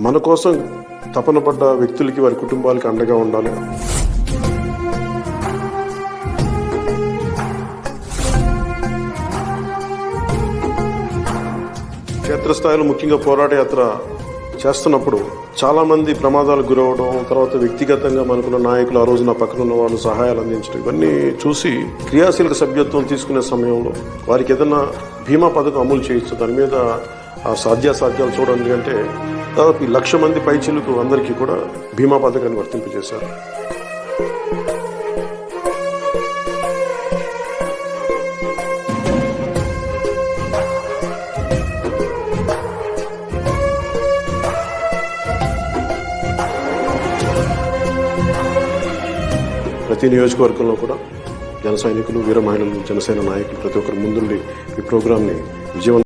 మన కోసం తపన పడ్డ వ్యక్తులకి, వారి కుటుంబాలకి అండగా ఉండాలి. క్షేత్రస్థాయిలో ముఖ్యంగా పోరాట యాత్ర చేస్తున్నప్పుడు చాలామంది ప్రమాదాలకు గురవడం, తర్వాత వ్యక్తిగతంగా మనకున్న నాయకులు, ఆ రోజు నా పక్కన ఉన్న వాళ్ళు సహాయాలు అందించడం, ఇవన్నీ చూసి క్రియాశీలక సభ్యత్వం తీసుకునే సమయంలో వారికి ఏదైనా బీమా పథకం అమలు చేయొచ్చు, దాని మీద ఆ సాధ్యాసాధ్యాలు చూడండి అంటే దాదాపు 1,00,000 మంది పైచిలకు అందరికీ కూడా బీమా పథకాన్ని వర్తింపజేశారు. ప్రతి నియోజకవర్గంలో కూడా జన సైనికులు, వీర మహిళలు, జనసేన నాయకులు ప్రతి ఒక్కరు ముందుండి ఈ ప్రోగ్రాంని విజయవంతం